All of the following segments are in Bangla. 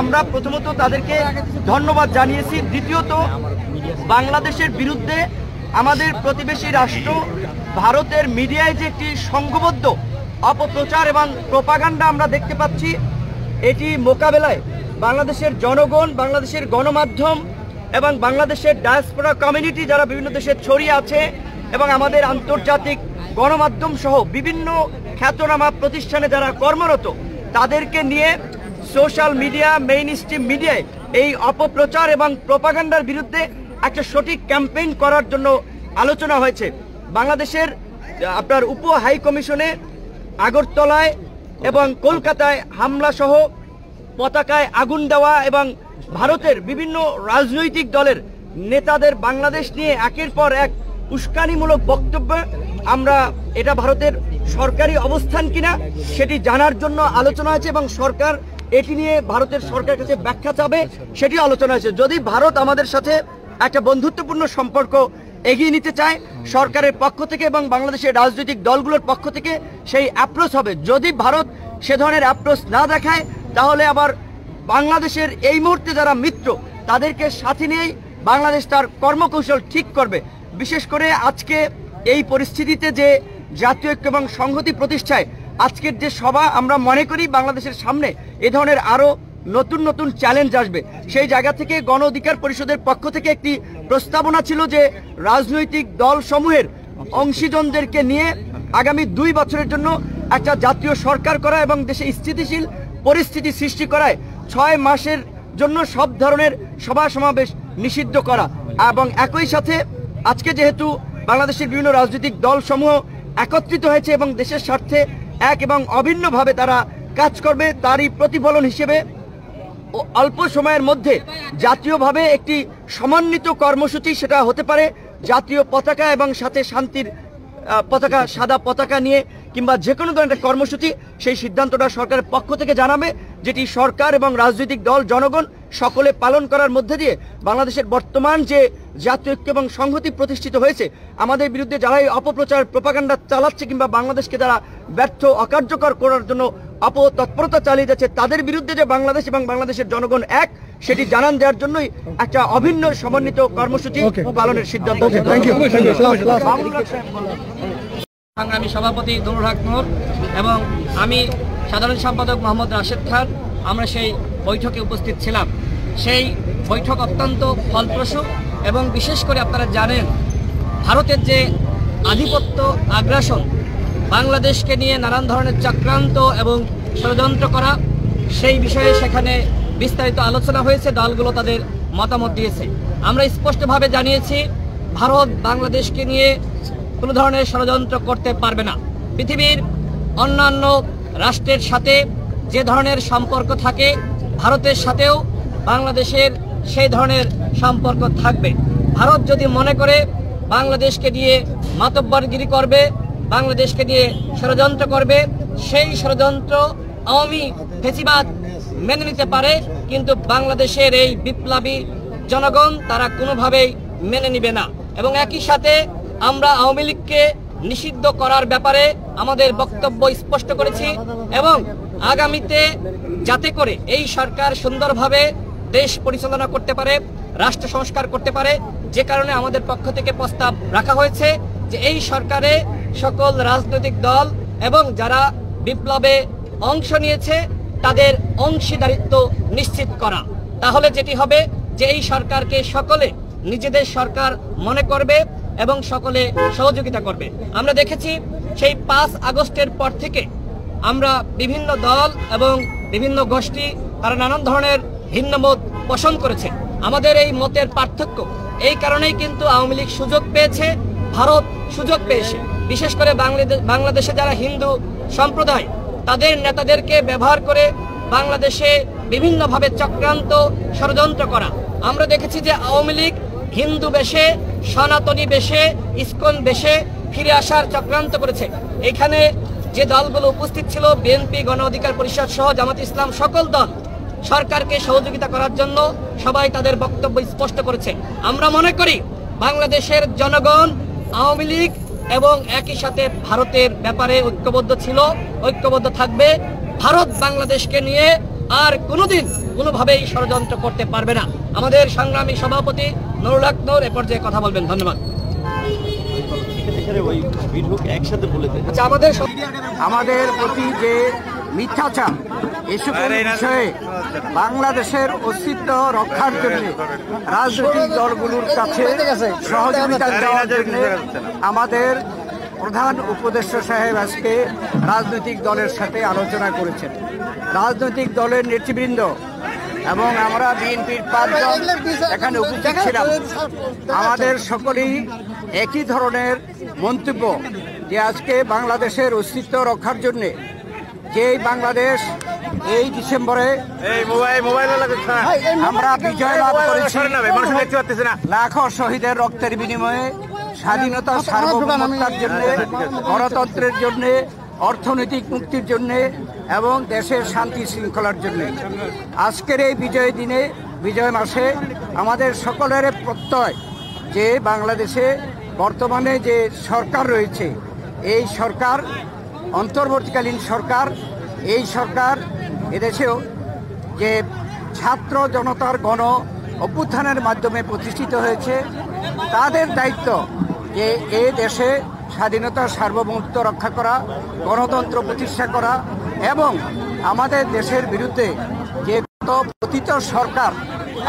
আমরা প্রথমত তাদেরকে ধন্যবাদ জানিয়েছি। দ্বিতীয়ত, বাংলাদেশের বিরুদ্ধে আমাদের প্রতিবেশী রাষ্ট্র ভারতের মিডিয়ায় যে একটি সংঘবদ্ধ অপপ্রচার এবং প্রোপাগান্ডা আমরা দেখতে পাচ্ছি, এটি মোকাবেলায় বাংলাদেশের জনগণ, বাংলাদেশের গণমাধ্যম এবং বাংলাদেশের ডায়াসপোরা কমিউনিটি যারা বিভিন্ন দেশে ছড়িয়ে আছে এবং আমাদের আন্তর্জাতিক গণমাধ্যম সহ বিভিন্ন খ্যাতনামা প্রতিষ্ঠানে যারা কর্মরত, তাদেরকে নিয়ে সোশ্যাল মিডিয়া, মেইন স্ট্রিম মিডিয়ায় এই অপপ্রচার এবং প্রোপাগান্ডার বিরুদ্ধে একটা সঠিক ক্যাম্পেইন করার জন্য আলোচনা হয়েছে। বাংলাদেশের আপনার উপ হাই কমিশনে আগরতলায় এবং কলকাতায় হামলা সহ পতাকায় আগুন দেওয়া এবং ভারতের বিভিন্ন রাজনৈতিক দলের নেতাদের বাংলাদেশ নিয়ে একের পর এক উস্কানিমূলক বক্তব্য, আমরা এটা ভারতের সরকারি অবস্থান কিনা সেটি জানার জন্য আলোচনা হয়েছে এবং সরকার এটি নিয়ে ভারতের সরকারের কাছে ব্যাখ্যা চাবে, সেটি আলোচনা হয়েছে। যদি ভারত আমাদের সাথে একটা বন্ধুত্বপূর্ণ সম্পর্ক এগিয়ে নিতে চায় সরকারের পক্ষ থেকে এবং বাংলাদেশের রাজনৈতিক দলগুলোর পক্ষ থেকে সেই অ্যাপ্রোচ হবে। যদি ভারত সে ধরনের অ্যাপ্রোচ না দেখায় তাহলে আবার বাংলাদেশের এই মুহূর্তে যারা মিত্র তাদেরকে সাথে নিয়েই বাংলাদেশ তার কর্মকৌশল ঠিক করবে। বিশেষ করে আজকে এই পরিস্থিতিতে যে জাতীয় ঐক্য এবং সংহতি প্রতিষ্ঠায় আজকের যে সভা, আমরা মনে করি বাংলাদেশের সামনে এ ধরনের আরও নতুন নতুন চ্যালেঞ্জ আসবে। সেই জায়গা থেকে গণ অধিকার পরিষদের পক্ষ থেকে একটি প্রস্তাবনা ছিল যে রাজনৈতিক দল সমূহের অংশীজনদেরকে নিয়ে আগামী 2 বছরের জন্য একটা জাতীয় সরকার করা এবং দেশে স্থিতিশীল পরিস্থিতি সৃষ্টি করায় 6 মাসের জন্য সব ধরনের সভা সমাবেশ নিষিদ্ধ করা এবং একই সাথে আজকে যেহেতু বাংলাদেশের বিভিন্ন রাজনৈতিক দল সমূহ একত্রিত হয়েছে এবং দেশের স্বার্থে এক এবং অভিন্নভাবে তারা কাজ করবে, তারই প্রতিফলন হিসেবে অল্প সময়ের মধ্যে জাতীয়ভাবে একটি সমন্বিত কর্মসূচি, সেটা হতে পারে জাতীয় পতাকা এবং সাথে শান্তির পতাকা, সাদা পতাকা নিয়ে কিংবা যে কোনো ধরনের কর্মসূচি, সেই সিদ্ধান্তটা সরকারের পক্ষ থেকে জানাবে, যেটি সরকার এবং রাজনৈতিক দল, জনগণ সকলে পালন করার মধ্যে দিয়ে বাংলাদেশের বর্তমান যে জাতীয় ঐক্য এবং সংহতি প্রতিষ্ঠিত হয়েছে, আমাদের বিরুদ্ধে যারা এই অপপ্রচার প্রোপাগান্ডা চালাচ্ছে কিংবা বাংলাদেশকে যারা ব্যর্থ অকার্যকর করার জন্য অপতৎপরতা চালিয়ে যাচ্ছে, তাদের বিরুদ্ধে যে বাংলাদেশ এবং বাংলাদেশের জনগণ এক, সেটি জানান দেওয়ার জন্যই একটা অভিন্ন সমন্বিত কর্মসূচি পালনের সিদ্ধান্ত। সংগ্রামী সভাপতি নুরুল হক নূর এবং আমি সাধারণ সম্পাদক মোহাম্মদ রাশেদ খান, আমরা সেই বৈঠকে উপস্থিত ছিলাম। সেই বৈঠক অত্যন্ত ফলপ্রসূ এবং বিশেষ করে আপনারা জানেন ভারতের যে আধিপত্য, আগ্রাসন, বাংলাদেশকে নিয়ে নানান ধরনের চক্রান্ত এবং ষড়যন্ত্র করা, সেই বিষয়ে সেখানে বিস্তারিত আলোচনা হয়েছে, দলগুলো তাদের মতামত দিয়েছে। আমরা স্পষ্টভাবে জানিয়েছি ভারত বাংলাদেশকে নিয়ে কোনো ধরনের ষড়যন্ত্র করতে পারবে না। পৃথিবীর অন্যান্য রাষ্ট্রের সাথে যে ধরনের সম্পর্ক থাকে, ভারতের সাথেও বাংলাদেশের সেই ধরনের সম্পর্ক থাকবে। ভারত যদি মনে করে বাংলাদেশকে নিয়ে মাতব্বরগিরি করবে, বাংলাদেশকে নিয়ে ষড়যন্ত্র করবে, সেই ষড়যন্ত্র আওয়ামী ফেসিবাদ মেনে নিতে পারে, কিন্তু বাংলাদেশের এই বিপ্লবী জনগণ তারা কোনোভাবেই মেনে নিবে না। এবং একই সাথে আমরা আওয়ামী লীগকে নিষিদ্ধ করার ব্যাপারে আমাদের বক্তব্য স্পষ্ট করেছি এবং আগামীতে যাতে করে এই সরকার সুন্দরভাবে দেশ পরিচালনা করতে পারে, রাষ্ট্র সংস্কার করতে পারে, যে কারণে আমাদের পক্ষ থেকে প্রস্তাব রাখা হয়েছে যে এই সরকারে সকল রাজনৈতিক দল এবং যারা বিপ্লবে অংশ নিয়েছে তাদের অংশীদারিত্ব নিশ্চিত করা। তাহলে যেটি হবে যে এই সরকারকে সকলে নিজেদের সরকার মনে করবে এবং সকলে সহযোগিতা করবে। আমরা দেখেছি সেই 5 আগস্টের পর থেকে আমরা বিভিন্ন দল এবং বিভিন্ন গোষ্ঠী তারা নানান ধরনের ভিন্ন মত পোষণ করেছে। আমাদের এই মতের পার্থক্য এই কারণেই কিন্তু আওয়ামী লীগ সুযোগ পেয়েছে, ভারত সুযোগ পেয়েছে। বিশেষ করে বাংলাদেশে যারা হিন্দু সম্প্রদায়, তাদের নেতাদেরকে ব্যবহার করে বাংলাদেশে বিভিন্নভাবে চক্রান্ত ষড়যন্ত্র করা। আমরা দেখেছি যে আওয়ামী লীগ হিন্দু বেশে, সনাতনী বেশে, ইসকন বেশে ফিরে আসার চক্রান্ত করেছে। এখানে যে দলগুলো উপস্থিত ছিল, বিএনপি, গণ অধিকার পরিষদ সহ জামাত ইসলাম, সকল দল সরকারকে সহযোগিতা করার জন্য সবাই তাদের বক্তব্য স্পষ্ট করেছে। আমরা মনে করি বাংলাদেশের জনগণ আওয়ামী লীগ এবং একই সাথে ভারতের ব্যাপারে ঐক্যবদ্ধ ছিল, ঐক্যবদ্ধ থাকবে। ভারত বাংলাদেশকে নিয়ে আর কোনোদিন কোনোভাবেই ষড়যন্ত্র করতে পারবে না। আমাদের সংগ্রামী সভাপতি নুরুল হক নূর এ পর্যায়ে কথা বলবেন। ধন্যবাদ। আচ্ছা, আমাদের প্রতি যে মিথ্যাচার এসব বিষয়ে বাংলাদেশের অস্তিত্ব রক্ষার জন্য রাজনৈতিক দলগুলোর কাছে সহযোগিতা দেওয়ার জন্য আমাদের প্রধান উপদেষ্টা সাহেব আজকে রাজনৈতিক দলের সাথে আলোচনা করেছেন। রাজনৈতিক দলের নেতৃবৃন্দ এবং আমরা বিএনপির 5 জন এখানে উপস্থিত ছিলাম। আমাদের সকলেই একই ধরনের মন্তব্য যে আজকে বাংলাদেশের অস্তিত্ব রক্ষার জন্যে যেই বাংলাদেশ এই ডিসেম্বরে আমরা বিজয় লাভ করেছি, লাখো শহীদের রক্তের বিনিময়ে স্বাধীনতা সার্বভৌমত্বের জন্য, গণতন্ত্রের জন্য, অর্থনৈতিক মুক্তির জন্য এবং দেশের শান্তি শৃঙ্খলার জন্য আজকের এই বিজয় দিনে, বিজয় মাসে আমাদের সকলের প্রত্যয় যে বাংলাদেশে বর্তমানে যে সরকার রয়েছে, এই সরকার অন্তর্বর্তীকালীন সরকার, এই সরকার এদেশেও যে ছাত্র জনতার গণ অভ্যুত্থানের মাধ্যমে প্রতিষ্ঠিত হয়েছে, তাদের দায়িত্ব যে এ দেশে স্বাধীনতা সার্বভৌমত্ব রক্ষা করা, গণতন্ত্র প্রতিষ্ঠা করা এবং আমাদের দেশের বিরুদ্ধে যে পতিত সরকার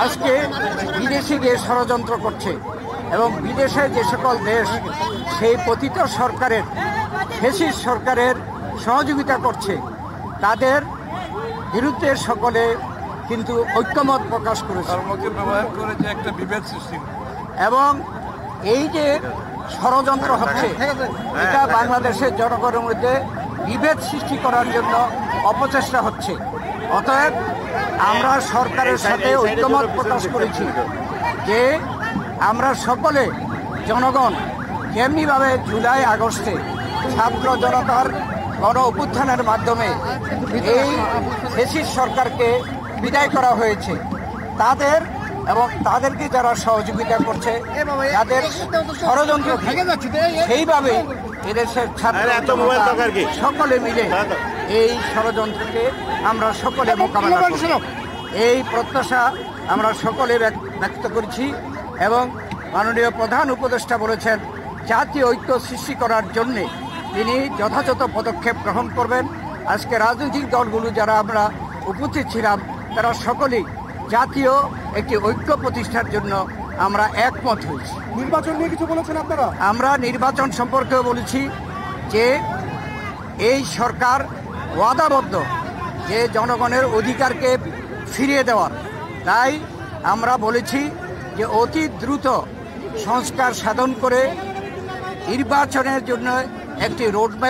আজকে বিদেশে গিয়ে ষড়যন্ত্র করছে এবং বিদেশে যে সকল দেশ সেই পতিত সরকারের, ফ্যাসিস্ট সরকারের সহযোগিতা করছে, তাদের বিরুদ্ধে সকলে কিন্তু ঐক্যমত প্রকাশ করেছে একটা বিভেদ সৃষ্টি এবং এই যে ষড়যন্ত্র হচ্ছে এটা বাংলাদেশের জনগণের মধ্যে বিভেদ সৃষ্টি করার জন্য অপচেষ্টা হচ্ছে। অতএব আমরা সরকারের সাথে ঐক্যমত প্রকাশ করেছি যে আমরা সকলে জনগণ যেমনিভাবে জুলাই আগস্টে ছাত্র জনতার গণ অভ্যুত্থানের মাধ্যমে এই ফ্যাসিস্ট সরকারকে বিদায় করা হয়েছে, তাদের এবং তাদেরকে যারা সহযোগিতা করছে, যাদের ষড়যন্ত্র সেইভাবে এদেশের ছাত্র সকলে মিলে এই ষড়যন্ত্রকে আমরা সকলে মোকাবেলা করব, এই প্রত্যাশা আমরা সকলে ব্যক্ত করছি। এবং মাননীয় প্রধান উপদেষ্টা বলেছেন জাতীয় ঐক্য সৃষ্টি করার জন্যে তিনি যথাযথ পদক্ষেপ গ্রহণ করবেন। আজকে রাজনৈতিক দলগুলো যারা আমরা উপস্থিত ছিলাম তারা সকলেই জাতীয় একটি ঐক্য প্রতিষ্ঠার জন্য আমরা একমত হয়েছি। নির্বাচন নিয়ে কিছু বলেছেন আপনারা? আমরা নির্বাচন সম্পর্কেও বলেছি যে এই সরকার ওয়াদাবদ্ধ যে জনগণের অধিকারকে ফিরিয়ে দেওয়ার, তাই আমরা বলেছি যে অতি দ্রুত সংস্কার সাধন করে নির্বাচনের জন্য একটি রোডম্যাপ